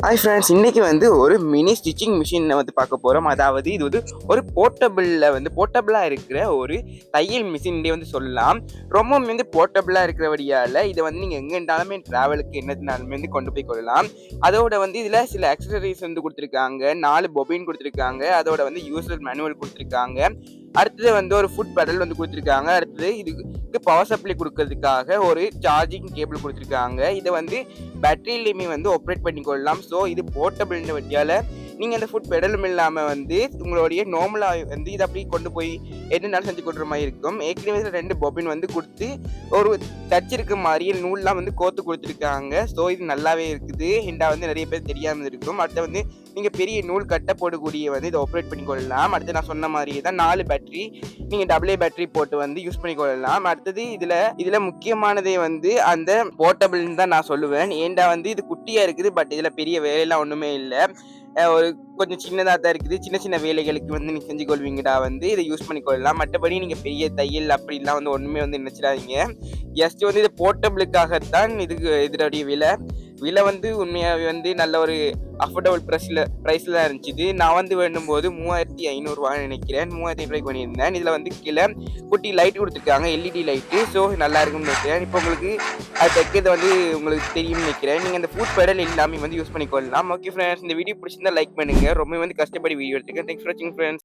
Hi friends, இன்னைக்கு ஒரு mini stitching மிஷினை பார்க்க போகிறோம். அதாவது இது ஒரு போர்ட்டபிளாக இருக்கிற ஒரு தையல் மிஷின் சொல்லலாம். ரொம்ப போர்ட்டபிளாக இருக்கிறபடியால் இதை நீங்கள் எங்கே இருந்தாலுமே ட்ராவலுக்கு என்னதுனாலுமே கொண்டு போய் கொள்ளலாம். அதோட இதில் சில அக்சசரிஸ் கொடுத்துருக்காங்க, 4 பொபின் கொடுத்துருக்காங்க, அதோட யூசர் மேனுவல் கொடுத்துருக்காங்க. அடுத்தது ஒரு ஃபுட் பெடல் கொடுத்துருக்காங்க. அடுத்தது இதுக்கு பவர் சப்ளை கொடுக்கறதுக்காக ஒரு சார்ஜிங் கேபிள் கொடுத்துருக்காங்க. இதை பேட்டரியிலையுமே ஆப்ரேட் பண்ணிக்கொள்ளலாம். ஸோ இது போர்ட்டபிள்னு வட்டியால் நீங்கள் அந்த ஃபுட் பெடலும் இல்லாமல் உங்களுடைய நார்மலாக இதை அப்படி கொண்டு போய் என்னென்னாலும் செஞ்சு கொடுக்குற மாதிரி இருக்கும். ஏற்கனவே 2 பொபின் கொடுத்து ஒரு டச் இருக்க மாதிரி நூல்லாம் கோத்து கொடுத்துருக்காங்க. ஸோ இது நல்லாவே இருக்குது. ஹிண்டா நிறைய பேர் தெரியாமல் இருக்கும். அடுத்து நீங்கள் பெரிய நூல் கட்டை போடக்கூடிய இதை ஆப்ரேட் பண்ணிக்கொள்ளலாம். அடுத்து நான் சொன்ன மாதிரியே தான் 4 பேட்டரி நீங்கள் டபுள் ஏ பேட்டரி போட்டு யூஸ் பண்ணிக்கொள்ளலாம். அடுத்தது இதில் முக்கியமானதே அந்த போர்ட்டபிள்னு தான் நான் சொல்லுவேன். ஏன்டா இது குட்டியாக இருக்குது, பட் இதில் பெரிய வேலையெல்லாம் ஒன்றுமே இல்லை. ஒரு கொஞ்சம் சின்னதாக தான் இருக்குது. சின்ன சின்ன வேலைகளுக்கு நீங்கள் செஞ்சு கொள்வீங்கடா இதை யூஸ் பண்ணிக்கொள்ளலாம். மற்றபடி நீங்கள் பெரிய தையல் அப்படிலாம் ஒன்றுமே நினைச்சிடாதீங்க. ஜஸ்ட் இது போர்ட்டபிளுக்காகத்தான். இதனுடைய விலை உண்மையாகவே நல்ல ஒரு அஃபோர்டபுள் ப்ரைஸில் தான் இருந்துச்சு. நான் வேண்டும்போது 3500 நினைக்கிறேன். 3500 பண்ணியிருந்தேன். இதில் கீழே குட்டி லைட் கொடுத்துருக்காங்க, எல்இடி லைட்டு. ஸோ நல்லா இருக்கும்னு நினைக்கிறேன். இப்போ உங்களுக்கு அது தைக்கிறது உங்களுக்கு தெரியும்னு நினைக்கிறேன். நீங்கள் அந்த ஃபுட் பெடல் எல்லாமே யூஸ் பண்ணிக்கொள்ளலாம். ஓகே ஃப்ரெண்ட்ஸ், இந்த வீடியோ பிடிச்சிருந்தா லைக் பண்ணுங்கள். ரொம்ப கஷ்டப்படி வீடியோ எடுத்துக்கேன். தேங்க்ஸ் ஃபார் வாட்சிங் ஃப்ரெண்ட்ஸ்.